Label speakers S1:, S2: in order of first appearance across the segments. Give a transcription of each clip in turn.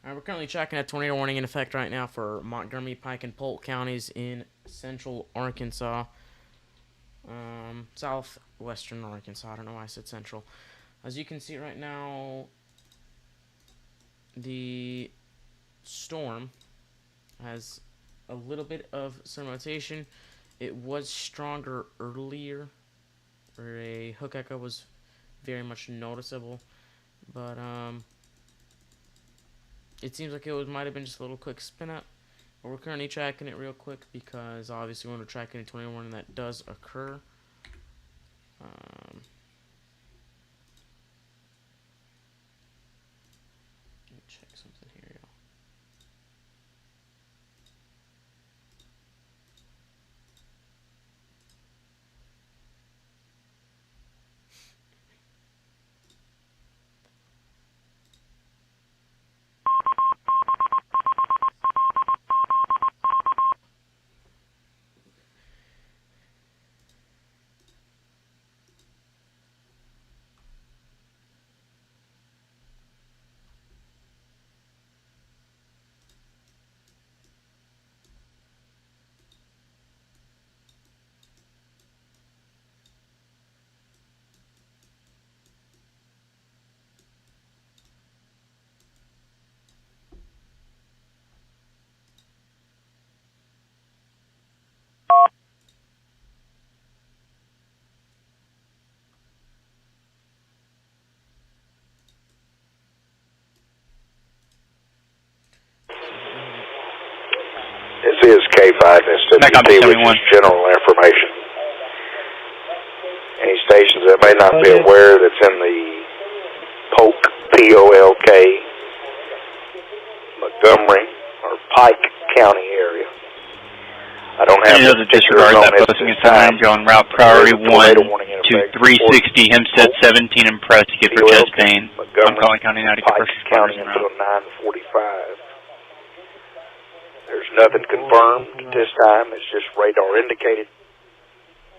S1: We're currently tracking a tornado warning in effect right now for Montgomery, Pike, and Polk counties in central Arkansas. Southwestern Arkansas. I don't know why I said central. As you can see right now, the storm has a little bit of some rotation. It was stronger earlier, where a hook echo was very much noticeable, but it seems like might have been just a little quick spin up. But we're currently tracking it real quick because obviously when we're tracking a tornado warning that does occur. Um, let me check something here, y'all.
S2: This is K5 SWT, which is general information. Any stations that may not be aware that's in the Polk, P-O-L-K, Montgomery, or Pike County area. I don't have the particulars on this at this time.
S3: On route priority 1 to 360, Hempstead 17 and Prescott for chest pain. I'm calling County 90
S2: Pike County until 9:45. There's nothing confirmed at this time. It's just radar indicated.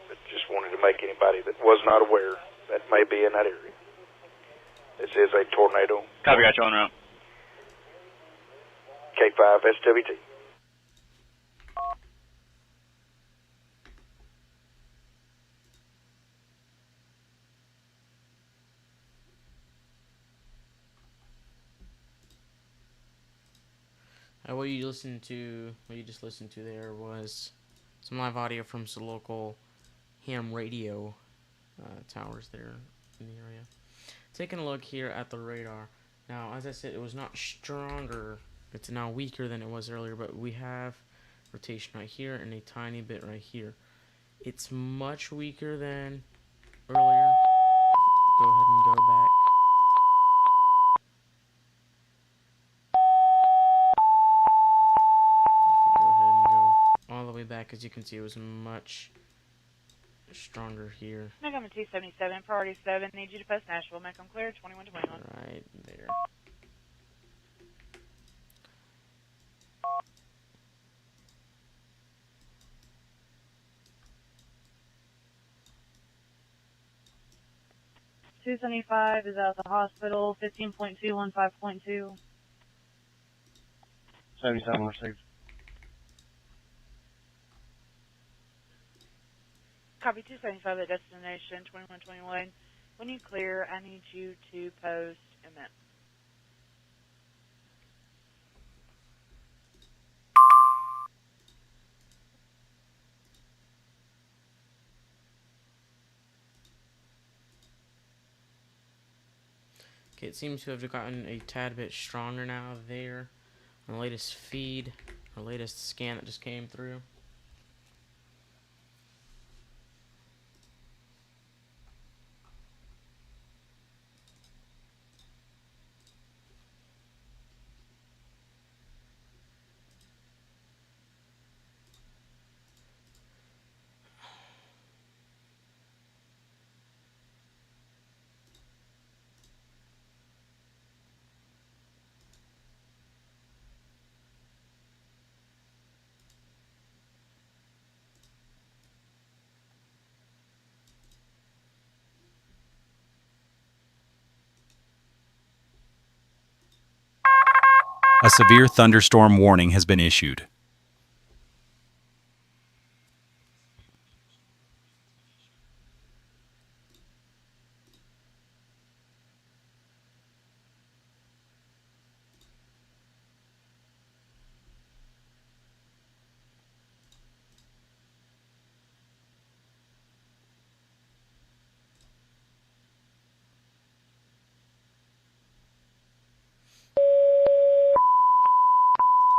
S2: But just wanted to make anybody that was not aware that may be in that area. This is a tornado.
S3: Copy, got you on route.
S2: K5 SWT.
S1: What you just listened to there was some live audio from some local ham radio towers there in the area. Taking a look here at the radar. Now, as I said, it was not stronger. It's now weaker than it was earlier, but we have rotation right here and a tiny bit right here. It's much weaker than earlier. Go ahead and go back. All the way back, as you can see, it was much stronger here.
S4: Macomb 277, priority 7, need you to post Nashville. Macomb clear, 2121.
S1: Right there.
S4: .275 is out of the hospital, 15.215.2.
S3: 77 received.
S4: Copy 275 at destination, 2121. When you clear, I need you to post MN.
S1: Okay, it seems to have gotten a tad bit stronger now there on the latest feed, or latest scan that just came through.
S5: A severe thunderstorm warning has been issued.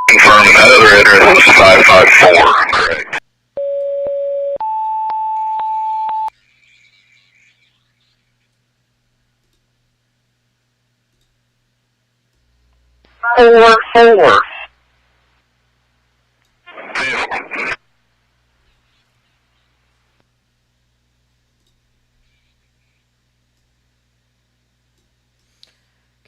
S6: Confirm that other address was 554. Correct. Four.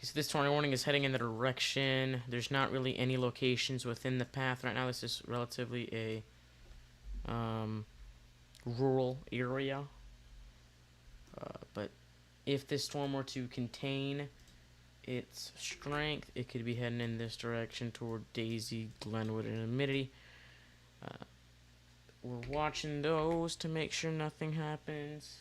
S1: So this tornado warning is heading in the direction. There's not really any locations within the path right now. This is relatively a rural area. But if this storm were to contain its strength, it could be heading in this direction toward Daisy, Glenwood, and Amity. We're watching those to make sure nothing happens.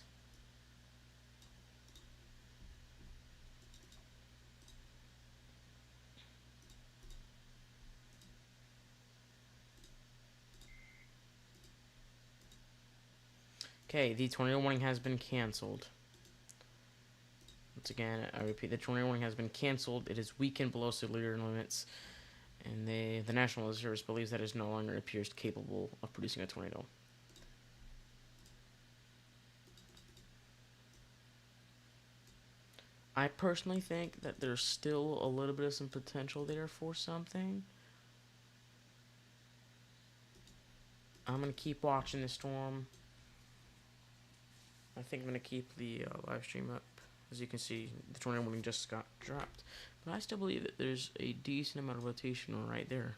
S1: Okay, the tornado warning has been canceled. Once again, I repeat, the tornado warning has been canceled. It is weakened below severe limits, and the National Weather Service believes that it no longer appears capable of producing a tornado. I personally think that there's still a little bit of some potential there for something. I'm going to keep watching the storm. I think I'm going to keep the live stream up. As you can see, the tornado warning just got dropped. But I still believe that there's a decent amount of rotation right there.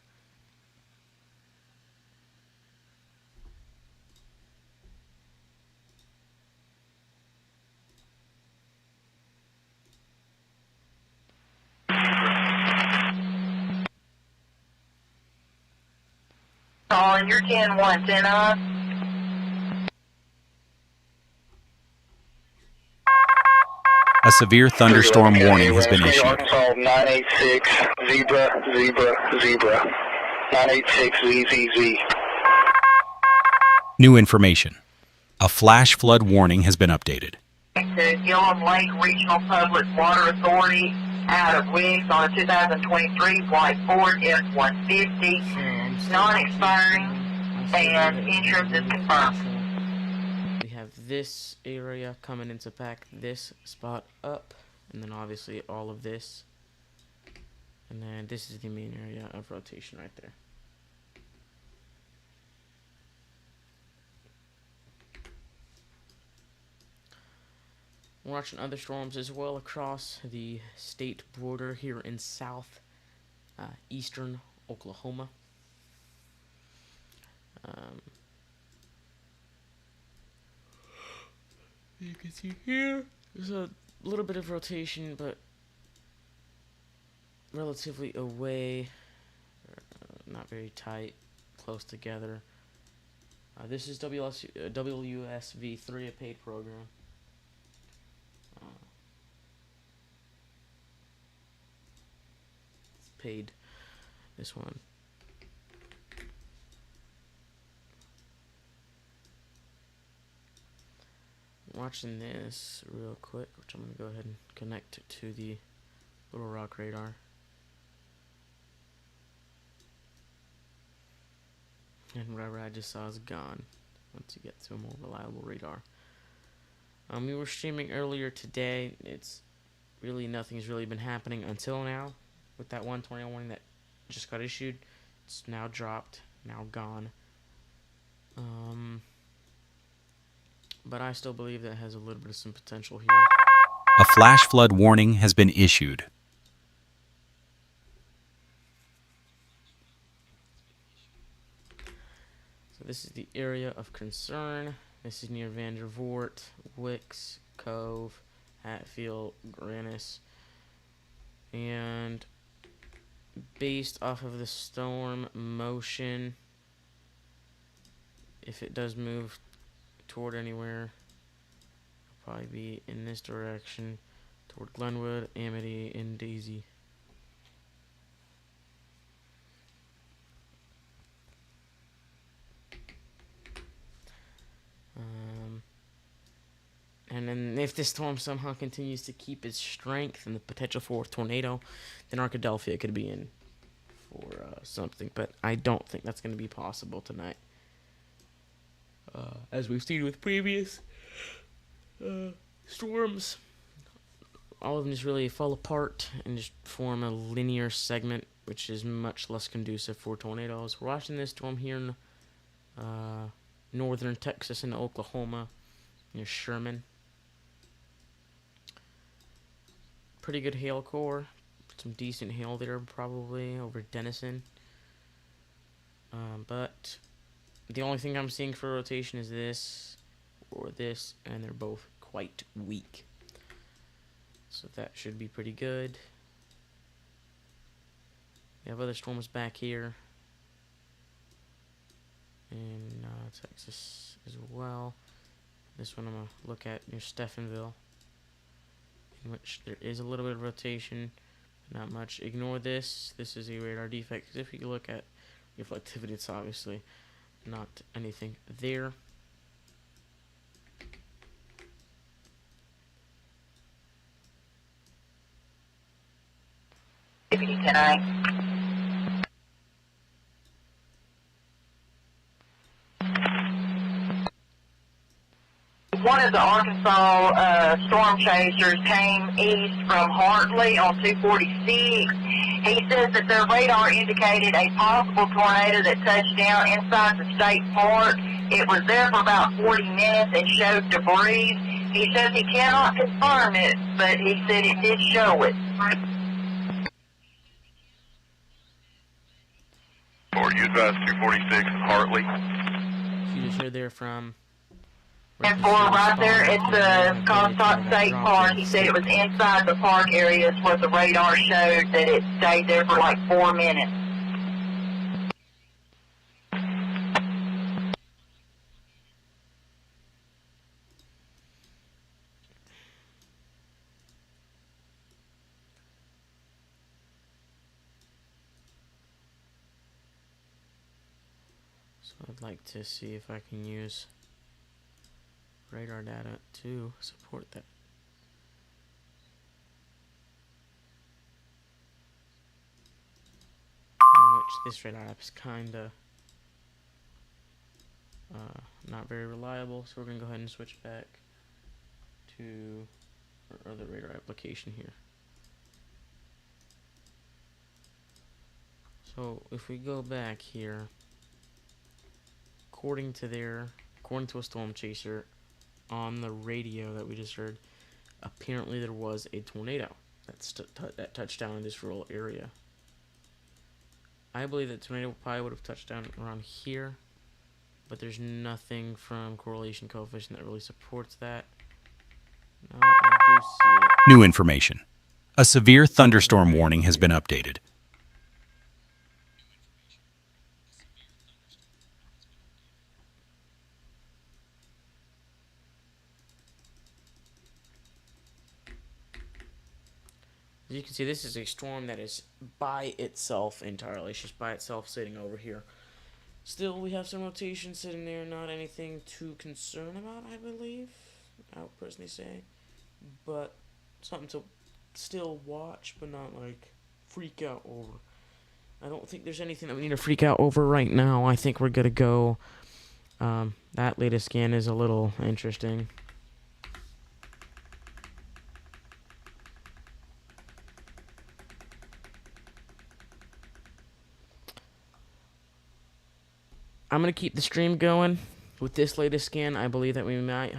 S7: Calling your 10-1, 10 up.
S5: A severe thunderstorm warning has been issued.
S6: Arkansas 986 zebra 986 ZZZ.
S5: New information. A flash flood warning has been updated.
S7: The Gillum Lake Regional Public Water Authority out of Wiggs on a 2023 Flight Ford F-150, non-expiring, and insurance is confirmed.
S1: We have this area coming in to pack this spot up, and then obviously all of this. And then this is the main area of rotation right there. We're watching other storms as well across the state border here in eastern Oklahoma. You can see here, there's a little bit of rotation, but relatively away, not very tight, close together. This is WSV3, a paid program. It's paid, this one. Watching this real quick, which I'm going to go ahead and connect to the Little Rock radar. And whatever I just saw is gone once you get to a more reliable radar. We were streaming earlier today. It's really, nothing's really been happening until now. With that one tornado warning that just got issued, it's now dropped, now gone. But I still believe that it has a little bit of some potential here.
S5: A flash flood warning has been issued.
S1: So this is the area of concern. This is near Vandervoort, Wicks, Cove, Hatfield, Grannis. And based off of the storm motion, if it does move toward anywhere, it'll probably be in this direction, toward Glenwood, Amity, and Daisy. And then if this storm somehow continues to keep its strength and the potential for a tornado, then Arkadelphia could be in for something. But I don't think that's going to be possible tonight. As we've seen with previous storms, all of them just really fall apart and just form a linear segment, which is much less conducive for tornadoes. We're watching this storm here in northern Texas and Oklahoma near Sherman. Pretty good hail core. Some decent hail there probably over Denison. But the only thing I'm seeing for rotation is this or this, and they're both quite weak. So that should be pretty good. We have other storms back here in Texas as well. This one I'm going to look at near Stephenville, in which there is a little bit of rotation, but not much. Ignore this. This is a radar defect, because if you look at reflectivity, it's obviously not anything there.
S7: Can I? One of the Arkansas storm chasers came east from Hartley on 246. He says that their radar indicated a possible tornado that touched down inside the state park. It was there for about 40 minutes and showed debris. He says he cannot confirm it, but he said it did show it.
S6: Or you advise 246 in Hartley.
S1: You just heard there from...
S7: And for right there at the Comstock State Park, he said it was inside the park areas where the radar showed that it stayed there for like 4 minutes.
S1: So I'd like to see if I can use radar data to support that. In which this radar app is kinda not very reliable, so we're gonna go ahead and switch back to our other radar application here. So if we go back here, according to a storm chaser on the radio that we just heard, apparently there was a tornado that touched down in this rural area. I believe that tornado probably would have touched down around here, but there's nothing from correlation coefficient that really supports that. No, I do see it.
S5: New information. A severe thunderstorm warning has been updated.
S1: As you can see, this is a storm that is by itself entirely. It's just by itself sitting over here. Still, we have some rotation sitting there. Not anything to concern about, I believe. I would personally say. But something to still watch, but not, like, freak out over. I don't think there's anything that we need to freak out over right now. I think we're going to go. That latest scan is a little interesting. I'm gonna keep the stream going with this latest scan. I believe that we might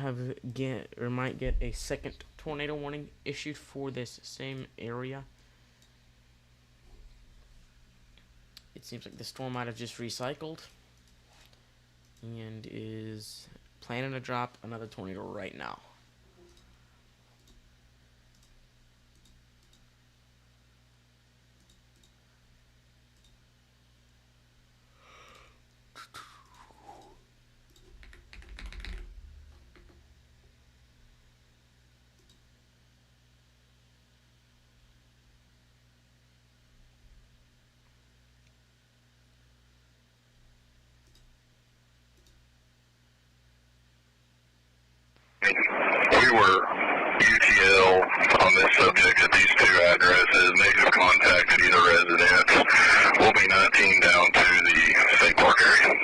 S1: get a second tornado warning issued for this same area. It seems like the storm might have just recycled and is planning to drop another tornado right now.
S6: We were UTL on this subject at these two addresses. Negative contact at either residence. We'll be 19 down to the state park area.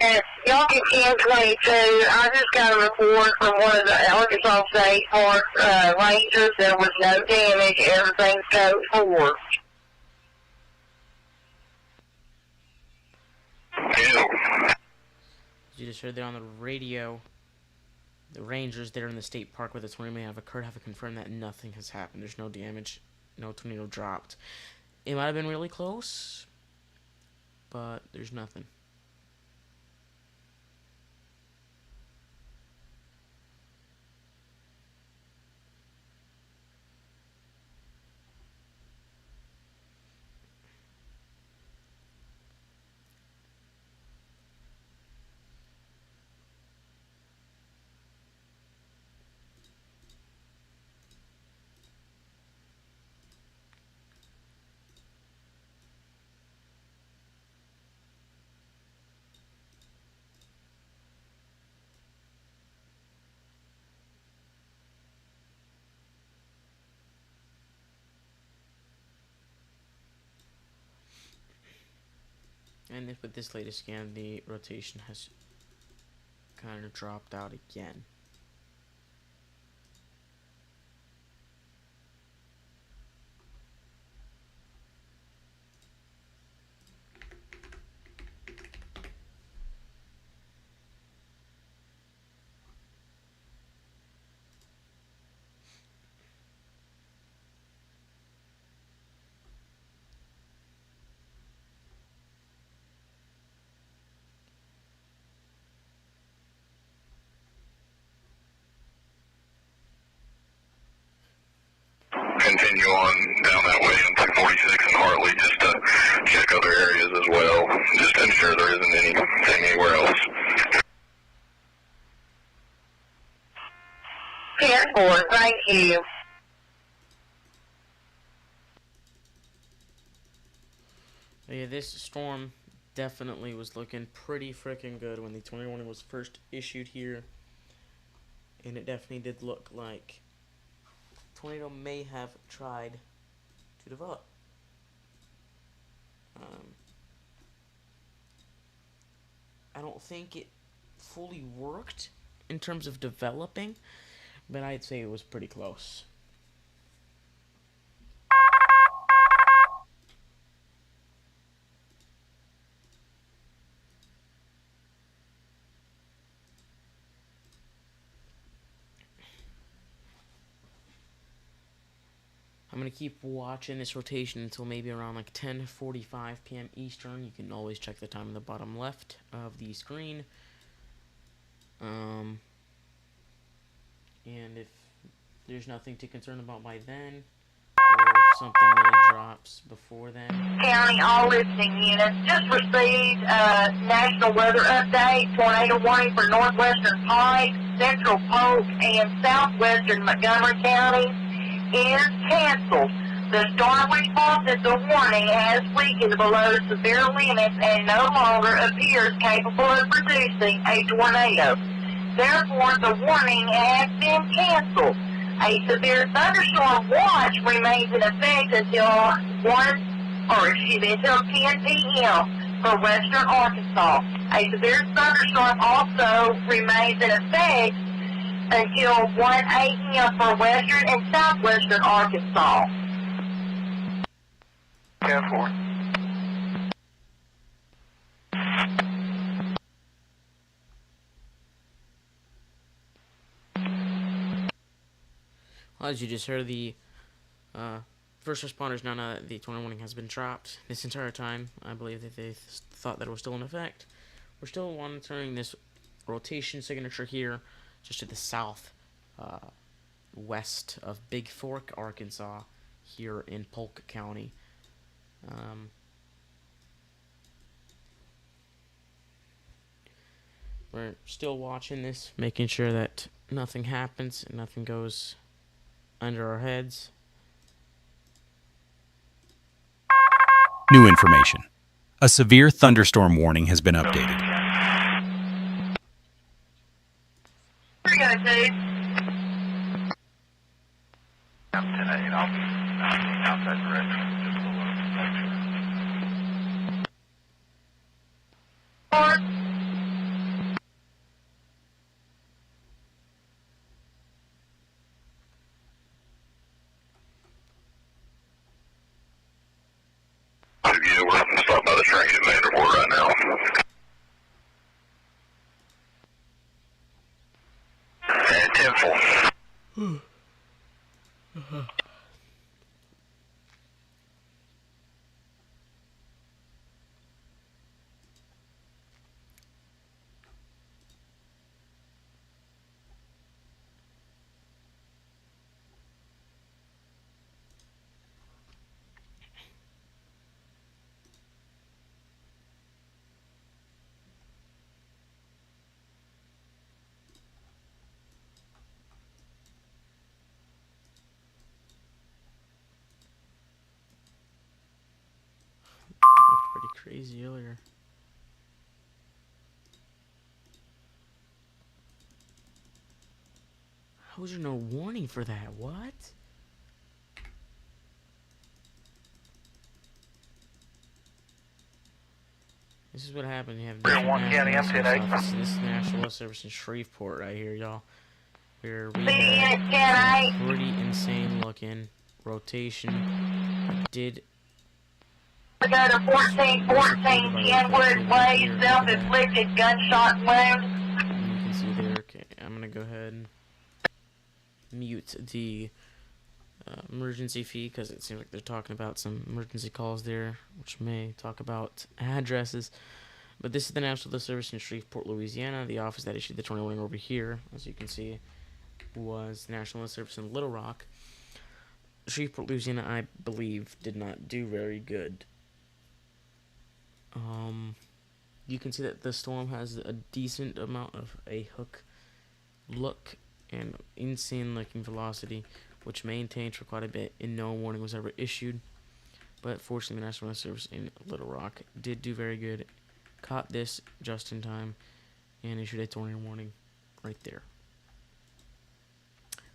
S7: Yes, y'all get 1022. I just got a report from one of the Arkansas State Park rangers. There was no damage. Everything's code 4.
S1: You just heard there on the radio, the rangers there in the state park where the tornado may have occurred have confirmed that nothing has happened. There's no damage, no tornado dropped. It might have been really close, but there's nothing. And with this latest scan, the rotation has kind of dropped out again.
S6: Continue on down that way on 246 and Hartley just to check other areas as well, just to ensure there isn't anything anywhere else.
S7: 10-4, thank you.
S1: Yeah, this storm definitely was looking pretty freaking good when the 21 was first issued here. And it definitely did look like tornado may have tried to develop. I don't think it fully worked in terms of developing, but I'd say it was pretty close. I'm going to keep watching this rotation until maybe around like 10:45 p.m. Eastern. You can always check the time in the bottom left of the screen. And if there's nothing to concern about by then, or if something really drops before then.
S7: County, all listening units just received a national weather update. Tornado warning for northwestern Pike, central Polk, and southwestern Montgomery County is canceled. The storm response at the warning has weakened below severe limits and no longer appears capable of producing a tornado. Therefore, the warning has been canceled. A severe thunderstorm watch remains in effect until 10 p.m. for western Arkansas. A severe thunderstorm also remains in effect until 1 a.m. for western and southwestern Arkansas.
S6: 10-4.
S1: Well, as you just heard, the first responders now know that the tornado warning has been dropped. This entire time, I believe that they thought that it was still in effect. We're still monitoring this rotation signature here, just to the south west of Big Fork, Arkansas, here in Polk County. We're still watching this, making sure that nothing happens and nothing goes under our heads.
S5: New information. A severe thunderstorm warning has been updated.
S7: We're gonna do.
S6: I'm 10-8. I'll be outside direction. Just a little
S7: Four.
S6: Yeah, we're going to stop by the train at Vanderport right now. And 10-4.
S1: Looked pretty crazy earlier. How was there no warning for that? What? This is what happened. You have different national service. This is National Weather Service in Shreveport right here, y'all. We had some pretty insane looking rotation. Did
S7: We go to 1414 Kenwood Way, self-inflicted gunshot wound.
S1: you can see there. Okay, I'm gonna go ahead and mute the emergency feed because it seems like they're talking about some emergency calls there, which may talk about addresses. But this is the National Weather Service in Shreveport, Louisiana. The office that issued the tornado warning over here, as you can see, was the National Weather Service in Little Rock. Shreveport, Louisiana, I believe, did not do very good. You can see that the storm has a decent amount of a hook look and insane looking velocity, which maintained for quite a bit, and no warning was ever issued. But fortunately, the National Weather Service in Little Rock did do very good, caught this just in time, and issued a tornado warning right there.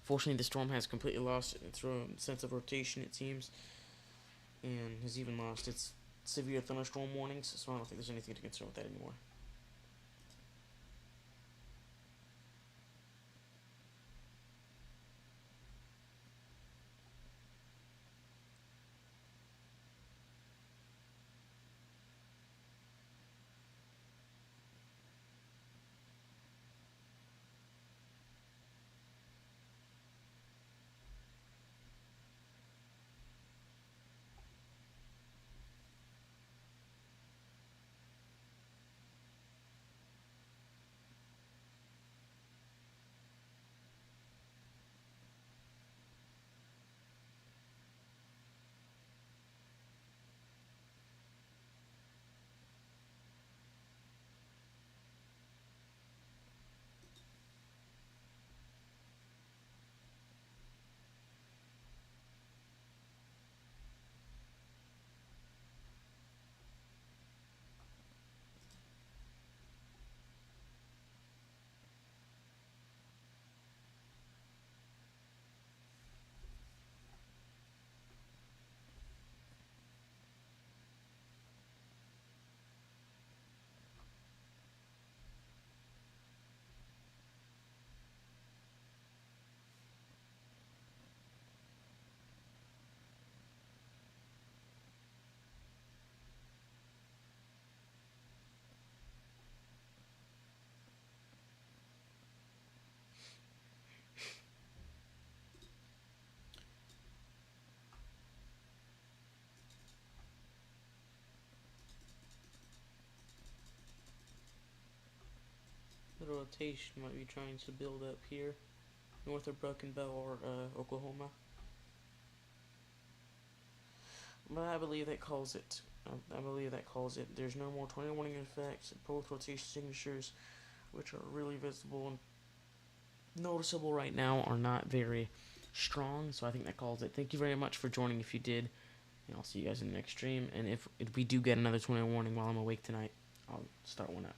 S1: Fortunately, the storm has completely lost its sense of rotation, it seems, and has even lost its severe thunderstorm warnings, so I don't think there's anything to concern with that anymore. The rotation might be trying to build up here, north of Broken Bow or Oklahoma. But I believe that calls it. I believe that calls it. There's no more tornado warning effects. Both rotation signatures, which are really visible and noticeable right now, are not very strong. So I think that calls it. Thank you very much for joining if you did. And I'll see you guys in the next stream. And if we do get another tornado warning while I'm awake tonight, I'll start one up.